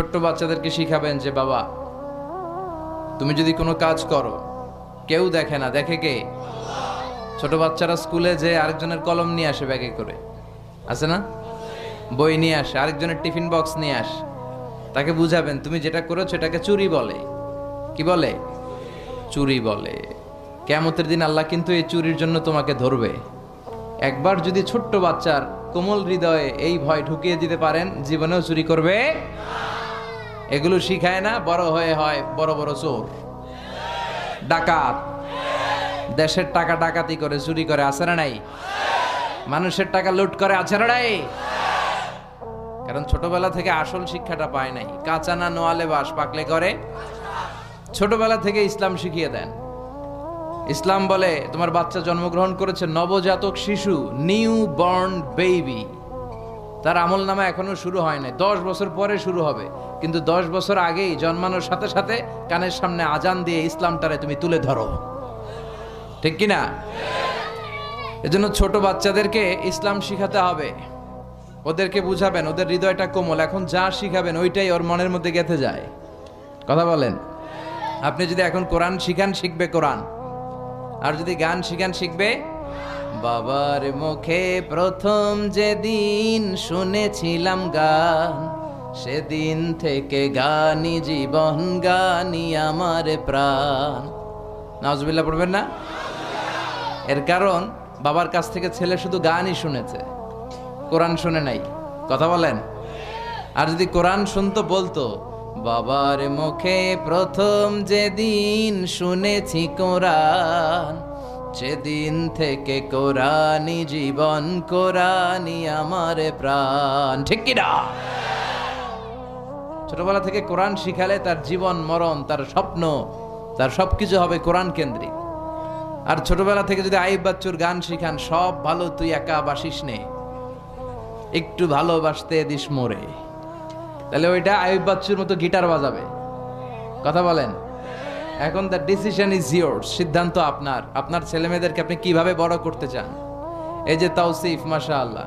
ছোট্ট বাচ্চাদেরকে শিখাবেন যে বাবা, তুমি যদি কোনো কাজ করো কেউ দেখে না, দেখে কে? ছোট বাচ্চারা স্কুলে যে আরেকজনের কলম নিয়ে আসে ব্যাগে করে, আছে না? বই নিয়ে আসে, আরেকজনের টিফিন বক্স নিয়ে আসে। তাকে বুঝাবেন তুমি যেটা করেছো এটাকে চুরি বলে। কি বলে? চুরি বলে। কিয়ামতের দিন আল্লাহ কিন্তু এই চুরির জন্য তোমাকে ধরবে। একবার যদি ছোট্ট বাচ্চার কোমল হৃদয়ে এই ভয় ঢুকিয়ে দিতে পারেন, জীবনেও চুরি করবে। এগুলো শিখায় না, বড় হয়ে হয় বড় বড় চোর, ডাকাত। দেশের টাকা ডাকাতি করে, চুরি করে, আছে না নাই? মানুষের টাকা লুট করে, আছে না নাই? কারণ ছোটবেলা থেকে আসল শিক্ষাটা পায় নাই। কাঁচা না নোয়ালে বাস, পাকলে করে। ছোটবেলা থেকে ইসলাম শিখিয়ে দেন। ইসলাম বলে তোমার বাচ্চা জন্মগ্রহণ করেছে, নবজাতক শিশু, নিউ বর্ন বেবি, তার আমল নামা এখনো শুরু হয় নাই, 10 বছর পরে শুরু হবে। কিন্তু 10 বছর আগেই জন্মানোর সাথে সাথে কানের সামনে আজান দিয়ে ইসলামটারে তুমি তুলে ধরো, ঠিক কিনা? এজন্য ছোট বাচ্চাদেরকে ইসলাম শিখাতে হবে। ওদেরকে বুঝাবেন, ওদের হৃদয়টা কোমল, এখন যা শিখাবেন ওইটাই ওর মনের মধ্যে গেঁথে যায়। কথা বলেন। আপনি যদি এখন কোরআন শিখান, শিখবে কোরআন। আর যদি গান শিখান, শিখবে। বাবার মুখে প্রথম যেদিন শুনেছিলাম গান, সেদিন থেকে গানি জীবন, গানি আমার প্রাণ। নাউজুবিল্লাহ পড়বেন না? এর কারণ বাবার কাছ থেকে ছেলে শুধু গানই শুনেছে, কোরআন শুনে নাই। কথা বলেন। আর যদি কোরআন শুনতো, বলতো বাবার মুখে প্রথম যেদিন শুনেছি কোরআন, সেদিন থেকে কোরআনই জীবন, কোরআনই আমার প্রাণ। ঠিক কিনা? ছোটবেলা থেকে কোরআন শিখালে তার জীবন মরণ, তার স্বপ্ন, তার সবকিছু হবে কোরআন কেন্দ্রিক। আর ছোটবেলা থেকে যদি আইব বাচ্চুর গান শিখান, সব ভালো তুই একা বাসিস নে, একটু ভালোবাসতে দিস মোরে, তাহলে ওইটা আইব বাচ্চুর মতো গিটার বাজাবে। কথা বলেন। এখন দ্য ডিসিশন ইজ ইয়োরস, সিদ্ধান্ত আপনার। আপনার ছেলে মেয়েদেরকে আপনি কিভাবে বড় করতে চান? এই যে তাওসিফ, মাশাআল্লাহ,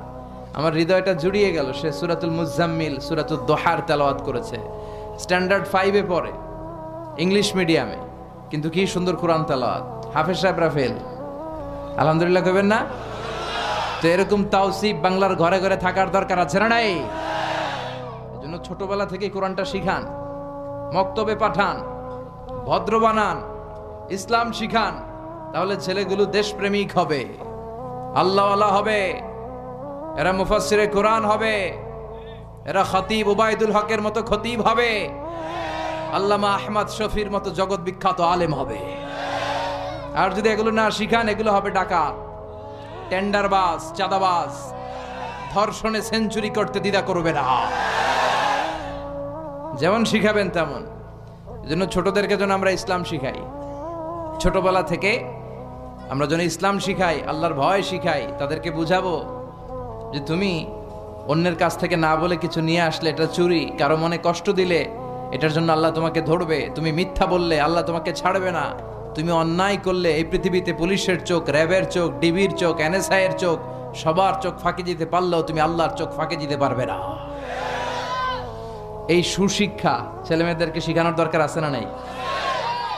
আমার হৃদয়টা জুড়িয়ে গেল। সে সূরাতুল মুজাম্মিল, সূরাতুদ দোহার তেলাওয়াত করেছে। স্ট্যান্ডার্ড 5-এ পড়ে, ইংলিশ মিডিয়ামে, কিন্তু কি সুন্দর কোরআন তেলাওয়াত। হাফেজ সাহেবরা ফেল, আলহামদুলিল্লাহ কইবেন না? তো এরকম তাওসিফ বাংলার ঘরে ঘরে থাকার দরকার আছে না নাই? এজন্য ছোটবেলা থেকে কোরআনটা শিখান, মক্তবে পাঠান, ভদ্র বানান, ইসলাম শিখান। তাহলে ছেলেগুলো দেশপ্রেমিক হবে, আল্লাহওয়ালা হবে, এরা মুফাসসিরে কোরআন হবে, এরা খতিব উবাইদুল হকের মতো খতিব হবে, আল্লামা আহমদ শফির মতো জগৎ বিখ্যাত আলেম হবে। আর যদি এগুলো না শিখান, এগুলো হবে ডাকাত, টেন্ডারবাজ, চাঁদাবাজ, ধর্ষণে সেঞ্চুরি করতে দ্বিধা করবে না। যেমন শিখাবেন তেমন। এজন্য ছোটদেরকে যেন আমরা ইসলাম শিখাই, ছোটবেলা থেকে আমরা যেন ইসলাম শিখাই, আল্লাহর ভয় শিখাই। তাদেরকে বুঝাবো যে তুমি অন্যের কাছ থেকে না বলে কিছু নিয়ে আসলে এটা চুরি, কারো মনে কষ্ট দিলে এটার জন্য আল্লাহ তোমাকে ধরবে, তুমি মিথ্যা বললে আল্লাহ তোমাকে ছাড়বে না, তুমি অন্যায় করলে এই পৃথিবীতে পুলিশের চোখ, র্যাবের চোখ, ডিবির চোখ, এনএসআই এর চোখ, সবার চোখ ফাঁকি দিতে পারলেও তুমি আল্লাহর চোখ ফাঁকি দিতে পারবে না। এই সুশিক্ষা ছেলে মেয়েদেরকে শিখানোর দরকার আছে না নাই?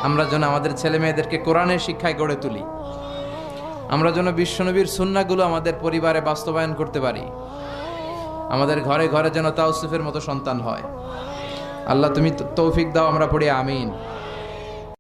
আমরা যেন আমাদের ছেলে মেয়েদেরকে কোরআনের শিক্ষায় গড়ে তুলি। আমরা যেন বিশ্বনবীর সুন্নাহগুলো আমাদের পরিবারে বাস্তবায়ন করতে পারি। আমাদের ঘরে ঘরে যেন তাওসিফের মতো সন্তান হয়। আল্লাহ তুমি তৌফিক দাও, আমরা পড়ি আমিন।